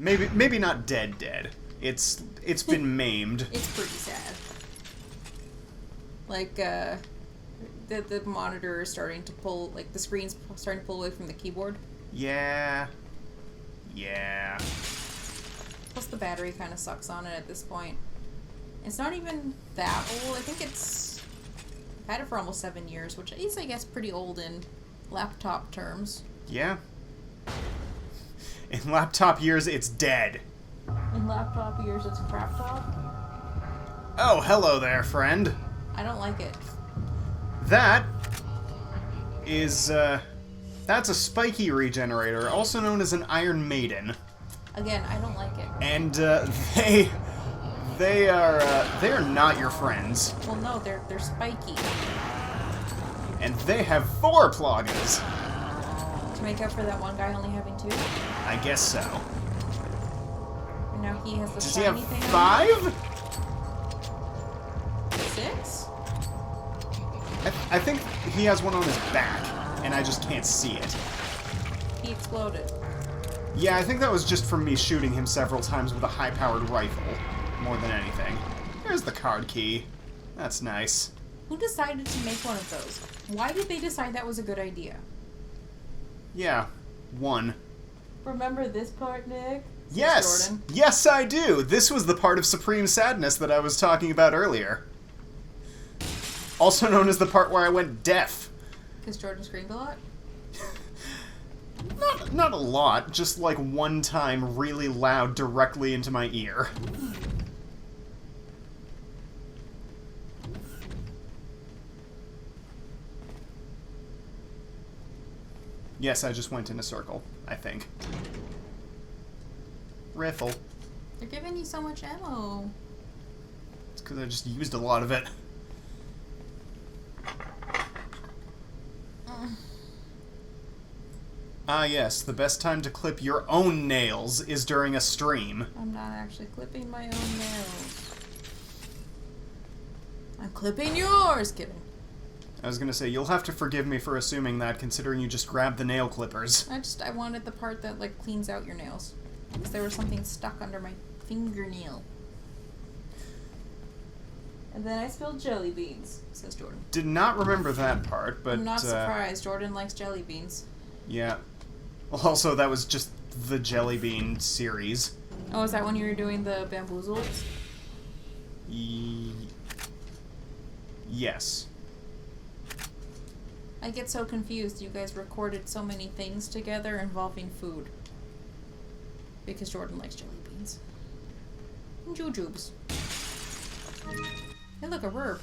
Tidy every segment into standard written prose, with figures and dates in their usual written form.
Maybe not dead. It's been maimed. It's pretty sad. Like, the monitor is starting to pull, like, the screen's starting to pull away from the keyboard. Yeah. Plus the battery kind of sucks on it at this point. It's not even that old. I think I've had it for almost 7 years, which is, I guess, pretty old in laptop terms. Yeah. In laptop years, it's dead. In laptop years, it's a crap top. Oh, hello there, friend. I don't like it. That is, that's a spiky regenerator, also known as an Iron Maiden. Again, I don't like it. And, they are not your friends. Well, no, they're spiky. And they have 4 plugins. To make up for that one guy only having 2? I guess so. And now he has the Does he shiny have thing 5? on. 6? I think he has one on his back, and I just can't see it. He exploded. Yeah, I think that was just from me shooting him several times with a high-powered rifle, more than anything. There's the card key. That's nice. Who decided to make one of those? Why did they decide that was a good idea? Yeah, 1. Remember this part, Nick? Yes! Jordan. Yes, I do! This was the part of Supreme Sadness that I was talking about earlier. Also known as the part where I went deaf. Because Jordan screamed a lot? Not a lot, just like one time really loud directly into my ear. Yes, I just went in a circle, I think. Riffle. They're giving you so much ammo. It's because I just used a lot of it. Ah yes, the best time to clip your own nails is during a stream. I'm not actually clipping my own nails. I'm clipping yours! Kidding. I was gonna say, you'll have to forgive me for assuming that, considering you just grabbed the nail clippers. I wanted the part that, like, cleans out your nails. Because there was something stuck under my fingernail. And then I spilled jelly beans, says Jordan. Did not remember that part, but... I'm not surprised. Jordan likes jelly beans. Yeah. Also, that was just the Jelly Bean series. Oh, is that when you were doing the bamboozles? Yes. I get so confused. You guys recorded so many things together involving food. Because Jordan likes jelly beans. And jujubes. Hey, look, a verb.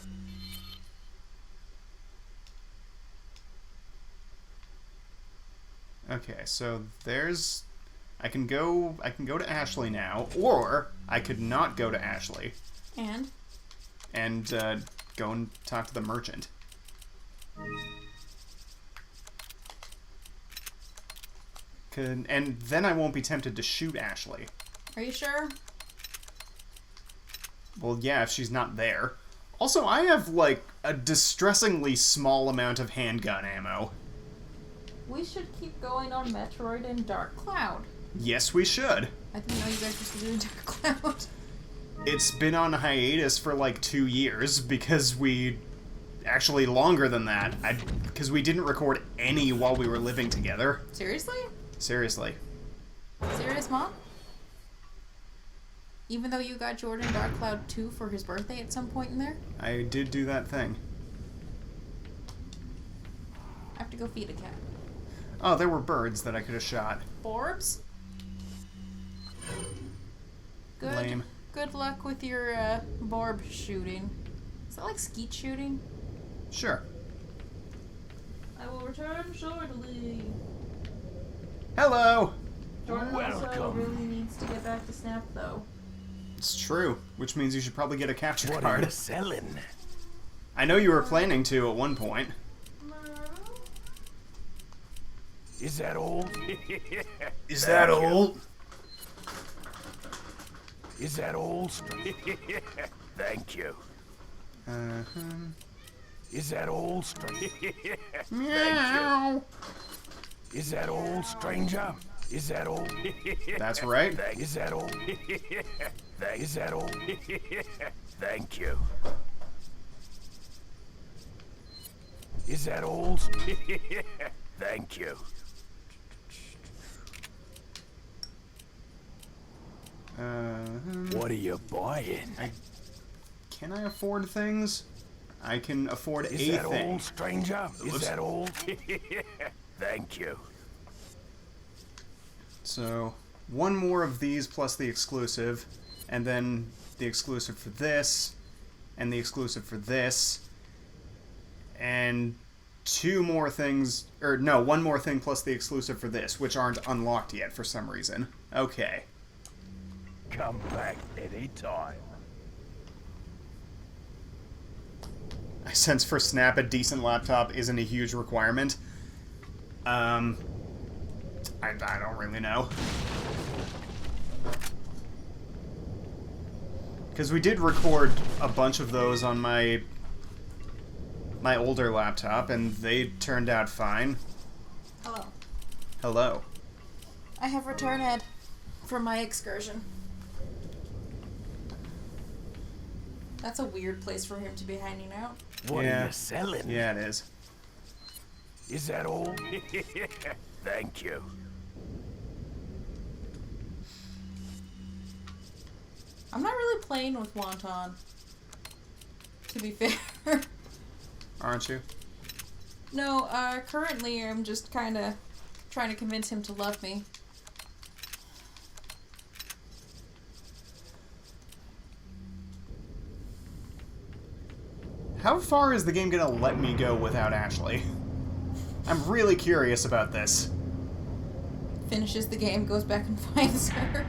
Okay, so there's... I can go to Ashley now, or I could not go to Ashley. And? And, go and talk to the merchant. And then I won't be tempted to shoot Ashley. Are you sure? Well, yeah, if she's not there. Also, I have, like, a distressingly small amount of handgun ammo. We should keep going on Metroid and Dark Cloud. Yes, we should. I didn't know you guys were still doing Dark Cloud. It's been on hiatus for, like, 2 years, because we... Actually, longer than that. Because we didn't record any while we were living together. Seriously? Seriously. Serious, Mom? Even though you got Jordan Dark Cloud 2 for his birthday at some point in there? I did do that thing. I have to go feed a cat. Oh, there were birds that I could have shot. Forbs? Good. Lame. Good luck with your borb shooting. Is that like skeet shooting? Sure. I will return shortly. Hello! Jordan also Welcome. really needs to get back to Snap, though. It's true, which means you should probably get a capture What are card. you selling? I know you were planning to at one point. Is that old? Is that old? Is that old? Thank you. Uh-huh. Is that old? Meow. Is that old, stranger? Is that all? That's right. Is that all? Is that all? Thank you. Is that all? Thank you. What are you buying? Can I afford things? I can afford Is a that thing. all, stranger? Is Looks- that all? Thank you. So, one more of these plus the exclusive, and then the exclusive for this, and the exclusive for this, and two more things, or no, one more thing plus the exclusive for this, which aren't unlocked yet for some reason. Okay. Come back anytime. I sense for Snap a decent laptop isn't a huge requirement. I don't really know. Because we did record a bunch of those on my older laptop, and they turned out fine. Hello. Hello. I have returned from my excursion. That's a weird place for him to be hanging out. What Yeah. are you selling? Yeah, it is. Is that all? Thank you. I'm not really playing with Wonton, to be fair. Aren't you? No, currently I'm just kind of trying to convince him to love me. How far is the game gonna let me go without Ashley? I'm really curious about this. Finishes the game, goes back and finds her.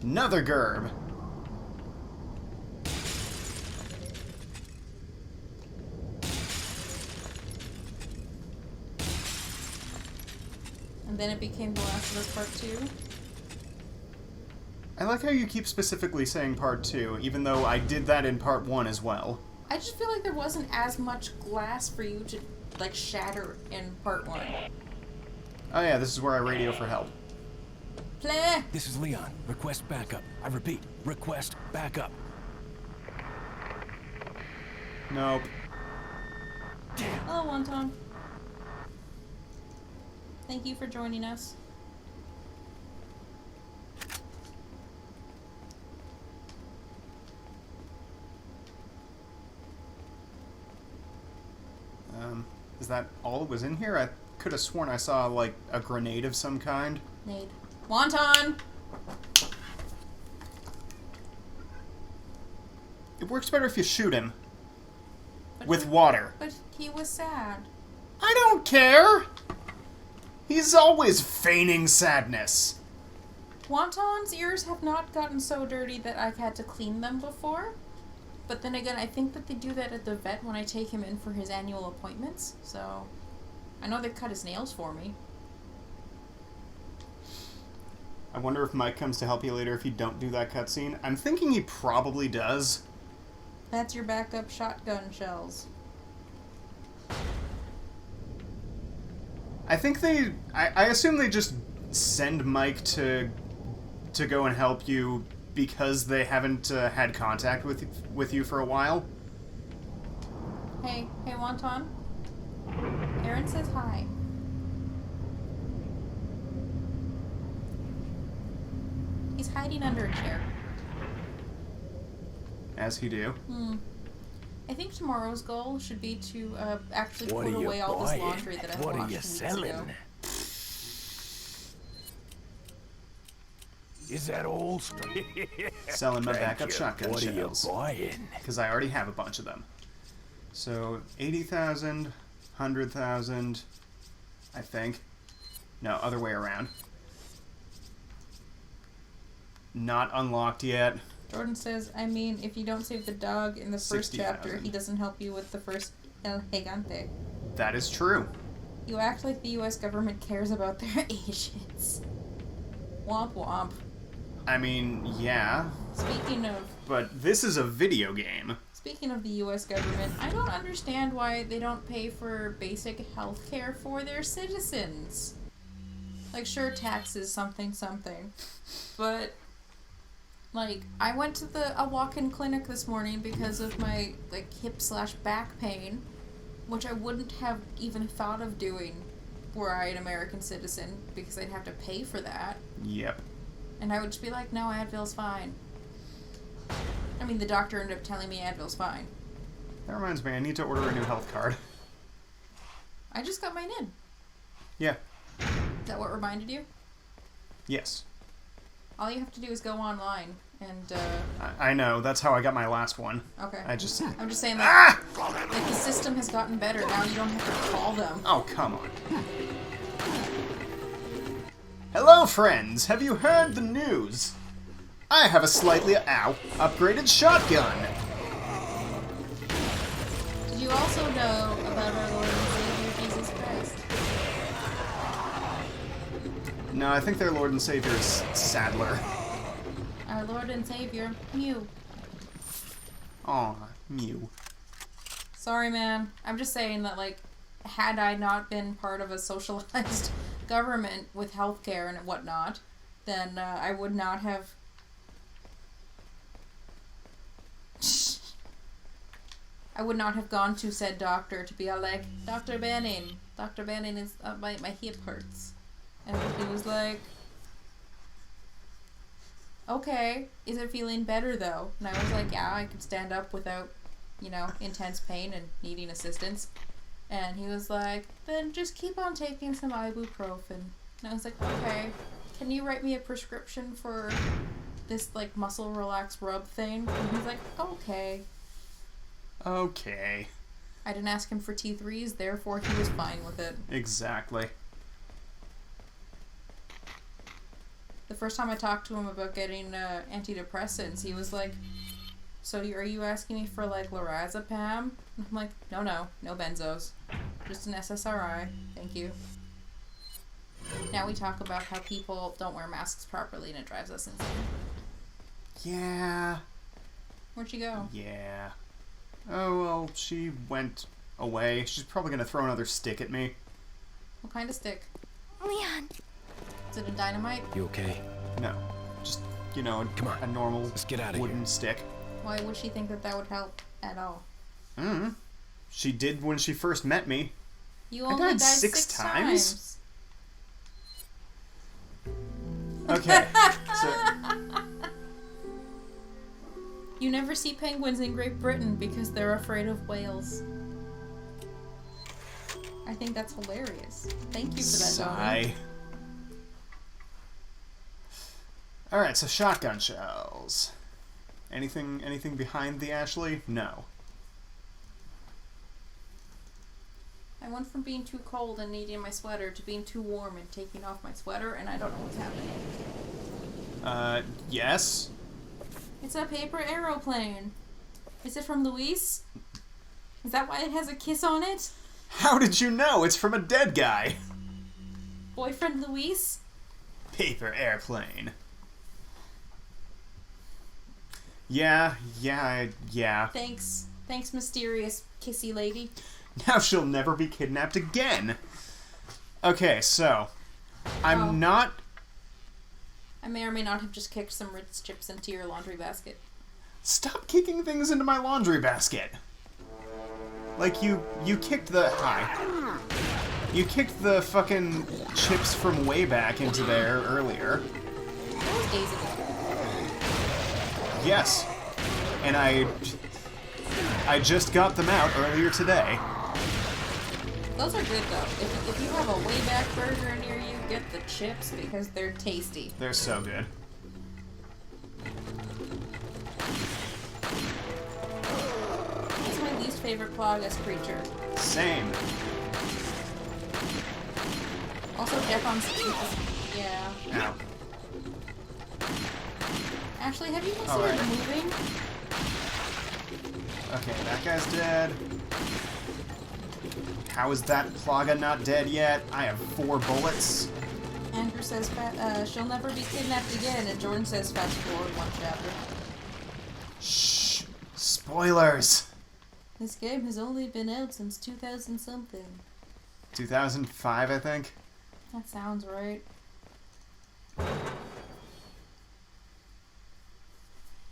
Another Gerb. And then it became The Last of Us Part 2. I like how you keep specifically saying part 2, even though I did that in part 1 as well. I just feel like there wasn't as much glass for you to, like, shatter in Part 1. Oh yeah, this is where I radio for help. Play! This is Leon. Request backup. I repeat, request backup. Nope. Hello, Wonton. Thank you for joining us. Is that all that was in here? I could have sworn I saw, like, a grenade of some kind. Nade. Wonton! It works better if you shoot him. But With he- water. But he was sad. I don't care! He's always feigning sadness. Wonton's ears have not gotten so dirty that I've had to clean them before. But then again, I think that they do that at the vet when I take him in for his annual appointments. So, I know they cut his nails for me. I wonder if Mike comes to help you later if you don't do that cutscene. I'm thinking he probably does. That's your backup shotgun shells. I think they... I assume they just send Mike to go and help you because they haven't had contact with you for a while. Hey, Wonton. Aaron says hi. He's hiding under a chair. As he do. I think tomorrow's goal should be to actually What put are you away all this buying? laundry that I What washed are you weeks selling? ago. Is that all? Selling my Thank backup you. shotgun What shells. are you buying? Because I already have a bunch of them. So, 80,000, 100,000, I think. No, other way around. Not unlocked yet. Jordan says, I mean, if you don't save the dog in the first 60,000. chapter, he doesn't help you with the first El Gigante. That is true. You act like the US government cares about their Asians. Womp womp. I mean, yeah. Speaking of But this is a video game. Speaking of the U.S. government, I don't understand why they don't pay for basic health care for their citizens. Like, sure, taxes, something, but, like, I went to a walk-in clinic this morning because of my, like, hip/back pain, which I wouldn't have even thought of doing were I an American citizen, because I'd have to pay for that. Yep. And I would just be like, no, Advil's fine. I mean, the doctor ended up telling me Advil's fine. That reminds me, I need to order a new health card. I just got mine in. Yeah. Is that what reminded you? Yes. All you have to do is go online and, I know, that's how I got my last one. okay. I just... I'm just saying, like, Ah! like, the system has gotten better. Now you don't have to call them. Oh, come on. Hello, friends! Have you heard the news? I have a slightly, upgraded shotgun! Did you also know about our Lord and Savior Jesus Christ? No, I think their Lord and Savior is Sadler. Our Lord and Savior, Mew. Aw, Mew. Sorry, man. I'm just saying that, like, had I not been part of a socialized government with healthcare and whatnot, then I would not have... I would not have gone to said doctor to be all like, Dr. Banning is, my hip hurts. And he was like, okay, is it feeling better though? And I was like, yeah, I could stand up without, intense pain and needing assistance. And he was like, then just keep on taking some ibuprofen. And I was like, okay, can you write me a prescription for this, like, muscle relax rub thing? And he's like, okay. Okay. I didn't ask him for T3s, therefore he was fine with it. Exactly. The first time I talked to him about getting antidepressants, he was like, so are you asking me for, like, lorazepam? And I'm like, no benzos. Just an SSRI. Thank you. Now we talk about how people don't wear masks properly and it drives us insane. Yeah. Where'd you go? Yeah. Oh, well, she went away. She's probably gonna throw another stick at me. What kind of stick? Leon. Is it a dynamite? You okay? No. Just, Come on. a normal Let's get out of wooden here. stick. Why would she think that would help at all? She did when she first met me. You I only died died 6 6 times? Okay. So, You never see penguins in Great Britain because they're afraid of whales. I think that's hilarious. Thank you for that, Donnie. sigh. Alright, so shotgun shells. Anything behind the Ashley? No. I went from being too cold and needing my sweater to being too warm and taking off my sweater, and I don't know what's happening. Yes? It's a paper aeroplane. Is it from Luis? Is that why it has a kiss on it? How did you know? It's from a dead guy. Boyfriend Luis? Paper airplane. Yeah. Thanks. Thanks, mysterious kissy lady. Now she'll never be kidnapped again. Okay, so I'm not... I may or may not have just kicked some Ritz chips into your laundry basket. Stop kicking things into my laundry basket. Like, you kicked the... Hi. You kicked the fucking chips from way back into there earlier. That was days ago. Yes. And I just got them out earlier today. Those are good, though. If you have a way back burger near you, get the chips because they're tasty. They're so good. It's my least favorite Plagas creature. Same. Also, Defon's yeah. Ow. Ashley, have you considered Alright. moving? Okay, that guy's dead. How is that Plaga not dead yet? I have 4 bullets. Andrew says she'll never be kidnapped again, and Jordan says fast forward 1 chapter. Shh. Spoilers! This game has only been out since 2000 something. 2005, I think. That sounds right.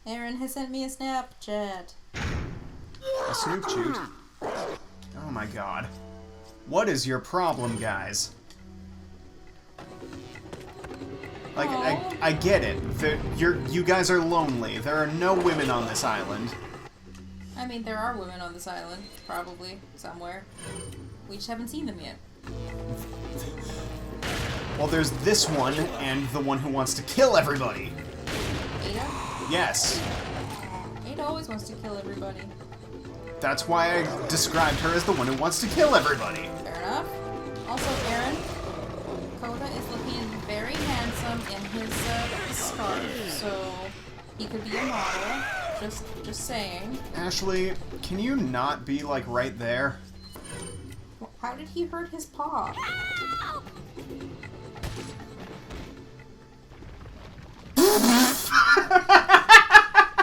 Aaron has sent me a Snapchat. A Snoop Choot. Oh my god. What is your problem, guys? Like, I get it. You guys are lonely. There are no women on this island. I mean, there are women on this island, probably, somewhere. We just haven't seen them yet. Well, there's this one, and the one who wants to kill everybody. Ada? Yes. Ada always wants to kill everybody. That's why I described her as the one who wants to kill everybody. Fair enough. Also, Aaron, Coda is looking very handsome in his scarf, so he could be a model. Just saying. Ashley, can you not be, like, right there? How did he hurt his paw?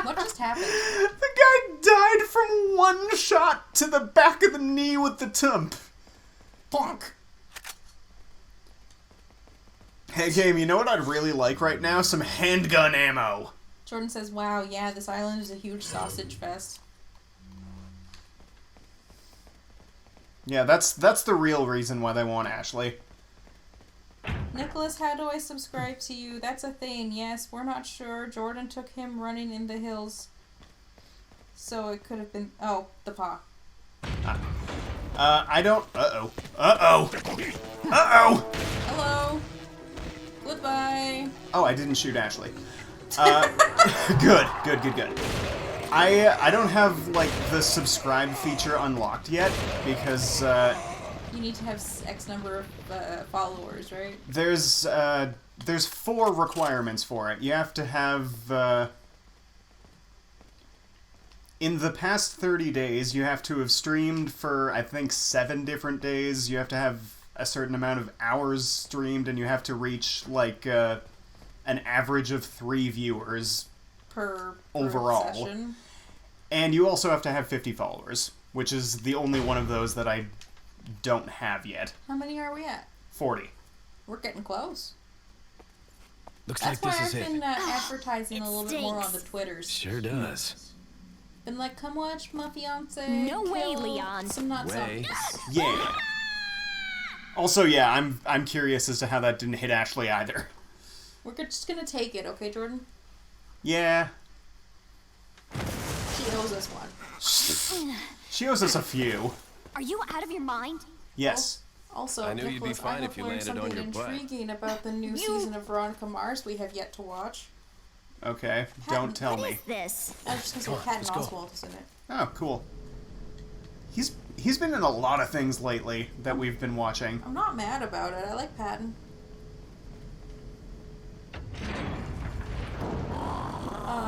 What just happened? The guy died from one shot to the back of the knee with the tump. Bonk. Hey, game, you know what I'd really like right now? Some handgun ammo. Jordan says, wow, yeah, this island is a huge sausage fest. Yeah, that's the real reason why they want Ashley. Nicholas, how do I subscribe to you? That's a thing, yes, we're not sure. Jordan took him running in the hills. So it could have been... Oh, the paw. I don't... Uh-oh. Uh-oh. Uh-oh! Hello. Goodbye. Oh, I didn't shoot Ashley. Good. I don't have, like, the subscribe feature unlocked yet, because, You need to have X number of followers, right? there's 4 requirements for it. You have to have, in the past 30 days, you have to have streamed for, I think, 7 different days. You have to have a certain amount of hours streamed, and you have to reach, like, an average of 3 viewers Per overall. session. And you also have to have 50 followers, which is the only one of those that I don't have yet. How many are we at? 40. We're getting close. Looks That's like why this I've is been it. advertising a little bit more on the Twitters. Sure does. Been like, come watch my fiance. No way, kill Leon. Some not Way. zombies. Yeah. Also, yeah, I'm curious as to how that didn't hit Ashley either. We're just gonna take it, okay, Jordan? Yeah. She owes us one. She owes us a few. Are you out of your mind? Yes. Also, I knew you'd be Nicholas, fine I have if you learned landed on something your butt. intriguing about the new season of Veronica Mars we have yet to watch. Okay, don't tell What me. is this? I was just gonna Come say on, Patton let's go. Oswalt is in it. Oh, cool. He's been in a lot of things lately that we've been watching. I'm not mad about it. I like Patton.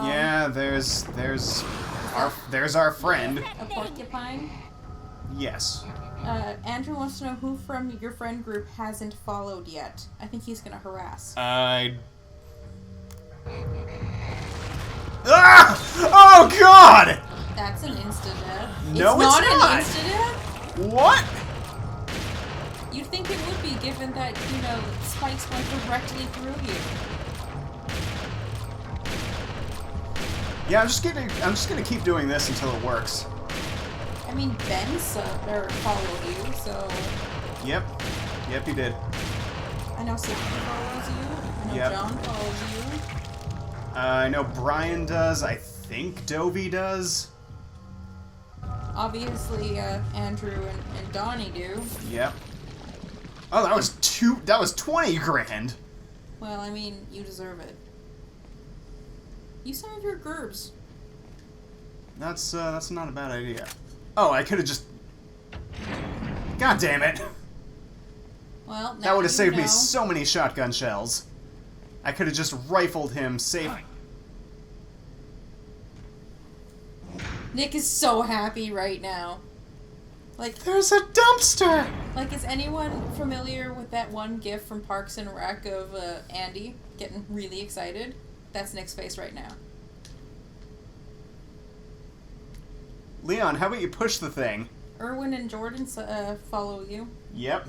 Yeah, there's our friend. A porcupine. Yes. Andrew wants to know who from your friend group hasn't followed yet. I think he's gonna harass. Ah! Oh God! That's an insta-death. No, it's it's not an not. insta-death? What? You'd think it would be, given that, you know, spikes went directly through you. Yeah, I'm just gonna keep doing this until it works. I mean, Ben followed you, so... Yep, he did. I know Sydney follows you. I know Yep. John follows you. I know Brian does. I think Dovey does. Obviously, Andrew and Donnie do. Yep. Oh, that was 20 grand. Well, I mean, you deserve it. Use some of your gerbs. That's not a bad idea. Oh, I could have just... God damn it. Well, now That would have you saved know. me so many shotgun shells. I could have just rifled him safe. Nick is so happy right now. Like, There's a dumpster! is anyone familiar with that one gif from Parks and Rec of Andy getting really excited? That's Nick's face right now. Leon, how about you push the thing? Erwin and Jordan follow you. Yep.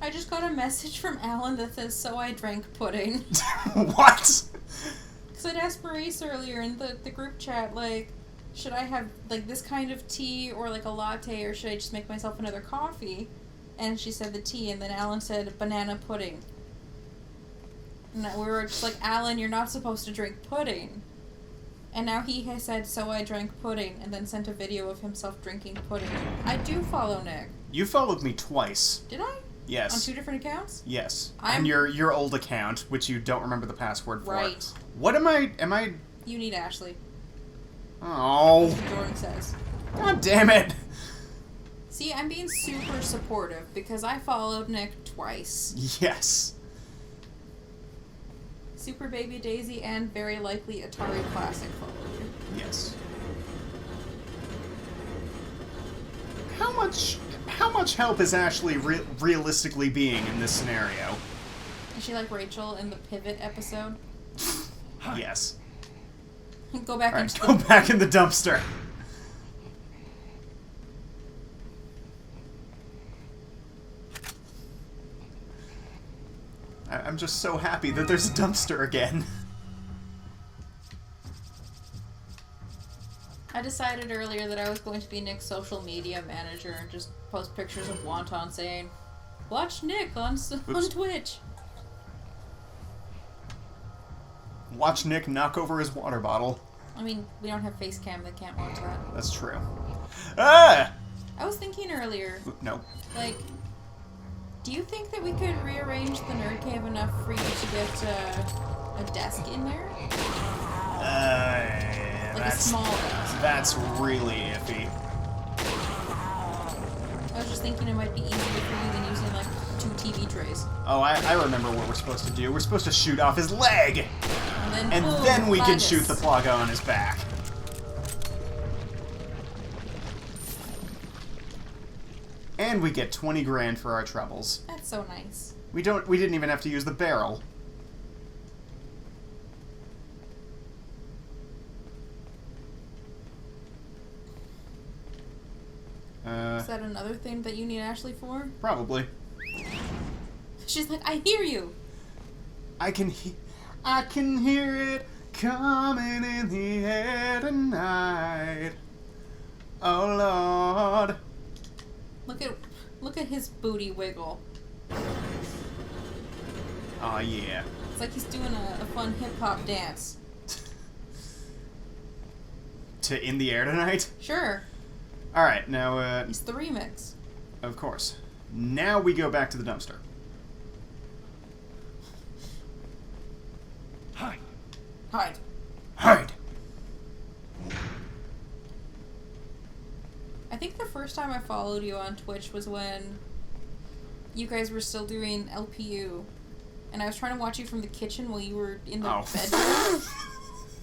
I just got a message from Alan that says, "So I drank pudding." What? Because I'd asked Maurice earlier in the group chat, like, should I have, like, this kind of tea or, like, a latte, or should I just make myself another coffee? And she said the tea, and then Alan said banana pudding. And we were just like, Alan, you're not supposed to drink pudding. And now he has said, "So I drank pudding," and then sent a video of himself drinking pudding. I do follow Nick. You followed me twice. Did I? Yes. On 2 different accounts? Yes. I'm- On your old account, which you don't remember the password for. Right. What am I... You need Ashley. Oh. That's what Jordan says. God damn it. See, I'm being super supportive because I followed Nick twice. Yes. Super Baby Daisy and very likely Atari Classic followed you. Yes. How much help is Ashley realistically being in this scenario? Is she like Rachel in the Pivot episode? Yes. Go back Alright, into go the... back in the dumpster. I'm just so happy that there's a dumpster again. I decided earlier that I was going to be Nick's social media manager and just post pictures of Wonton saying, "Watch Nick on Twitch." Watch Nick knock over his water bottle. I mean, we don't have face cam that can't watch that. That's true. Ah! I was thinking earlier, No. like, do you think that we could rearrange the Nerd Cave enough for you to get a desk in there? Like a small desk. That's really iffy. I was just thinking it might be easier for you than using, like, 2 TV trays. Oh, I remember what we're supposed to do. We're supposed to shoot off his leg! And boom, then we can Plagas. shoot the Plaga on his back. And we get 20 grand for our troubles. That's so nice. We didn't even have to use the barrel. Is that another thing that you need Ashley for? Probably. She's like, I hear you. I can hear it coming in the air tonight. Oh Lord. Look at his booty wiggle. Oh yeah. It's like he's doing a fun hip hop dance. To In the Air Tonight? Sure. Alright, now, It's the remix. of course. Now we go back to the dumpster. Hide. Hide. Hide! I think the first time I followed you on Twitch was when you guys were still doing LPU, and I was trying to watch you from the kitchen while you were in the bedroom,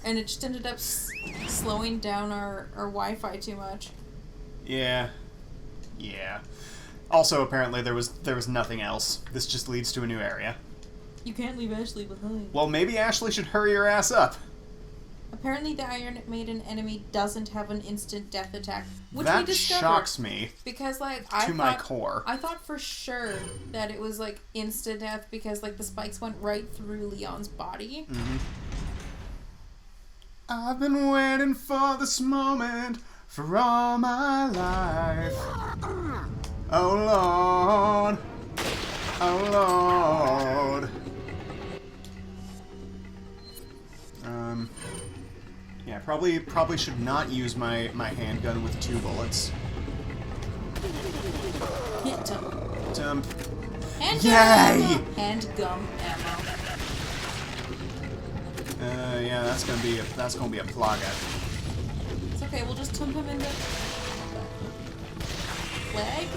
and it just ended up slowing down our Wi-Fi too much. Yeah. Yeah. Also, apparently, there was nothing else. This just leads to a new area. You can't leave Ashley behind. Well, maybe Ashley should hurry her ass up. Apparently the Iron Maiden enemy doesn't have an instant death attack, which we That discovered. shocks me Because, like, to my core. I thought for sure that it was, like, instant death because, like, the spikes went right through Leon's body. Mm-hmm. I've been waiting for this moment for all my life. Oh Lord. Oh Lord. Yeah, probably should not use my handgun with 2 bullets. Hit him. And Yay! ammo. And gum ammo. Yeah, that's gonna be a Plaga. It's okay, we'll just tump him in the leg.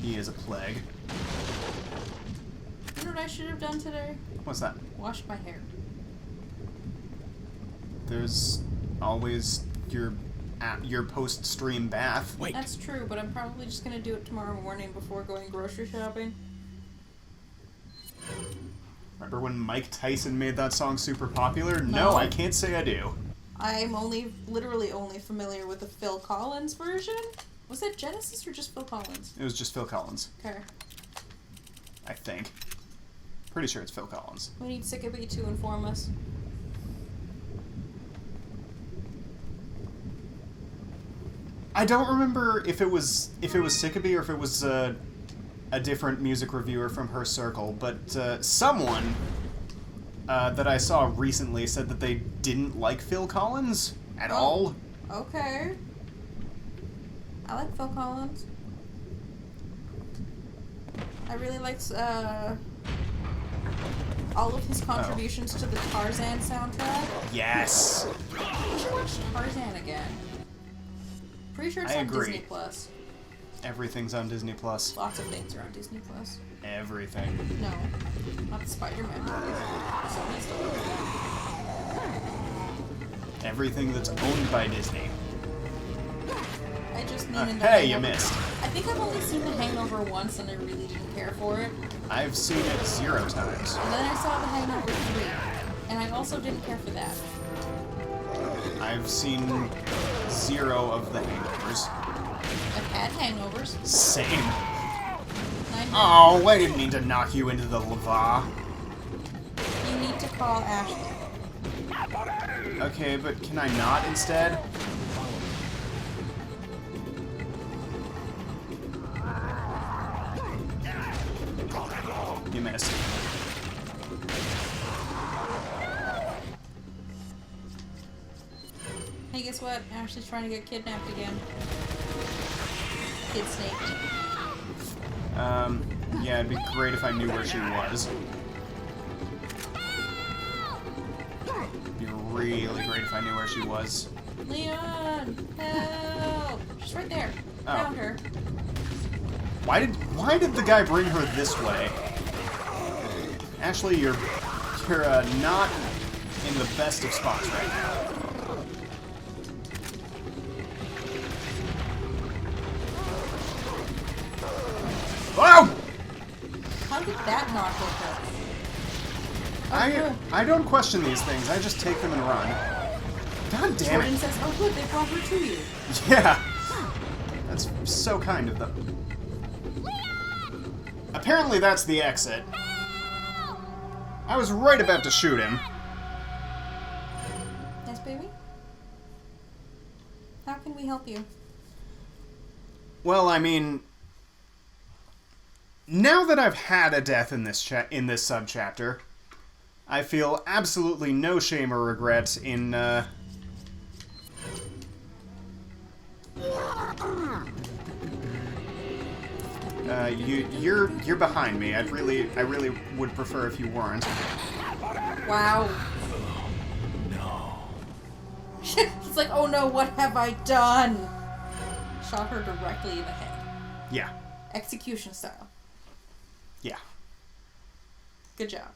He is a plague. You know what I should have done today? What's that? Washed my hair. There's always your post-stream bath. Wait. That's true, but I'm probably just gonna do it tomorrow morning before going grocery shopping. Remember when Mike Tyson made that song super popular? No, I can't say I do. I'm literally only familiar with the Phil Collins version. Was that Genesis or just Phil Collins? It was just Phil Collins, Okay. I think. Pretty sure it's Phil Collins. We need Sickabee to inform us. I don't remember if it was Sickabee or if it was a different music reviewer from her circle, but someone that I saw recently said that they didn't like Phil Collins at all. Okay. I like Phil Collins. I really liked all of his contributions to the Tarzan soundtrack. Yes. We should watch Tarzan again. Pretty sure it's I on agree. Disney Plus. Everything's on Disney Plus. Lots of things are on Disney Plus. Everything. No, not the Spider-Man movies. Sony's still doing that. Everything that's owned by Disney. I just mean in the Hey, you Hangover. missed. I think I've only seen The Hangover once, and I really didn't care for it. I've seen it 0 times. And then I saw The Hangover 3, and I also didn't care for that. I've seen 0 of the Hangovers. I've had hangovers. Same. I know. Oh, I didn't mean to knock you into the lava. You need to call Ashley. Okay, but can I not instead? You missed. Hey, guess what? Ashley's trying to get kidnapped again. Kid snaked. Yeah, it'd be great if I knew where she was. It'd be really great if I knew where she was. Leon! Help! She's right there. Oh. Found her. Why did the guy bring her this way? Ashley, you're not in the best of spots right now. Oh! How did that not hit her? I don't question these things. I just take them and run. God damn Jordan it! says, oh good, they brought her to you. Yeah, that's so kind of them. Apparently, that's the exit. I was right about to shoot him. Yes, baby? How can we help you? Well, I mean, now that I've had a death in this subchapter, I feel absolutely no shame or regret in you're behind me. I really would prefer if you weren't. Wow. No. He's like, oh no, what have I done? Shot her directly in the head. Yeah. Execution style. Yeah. Good job.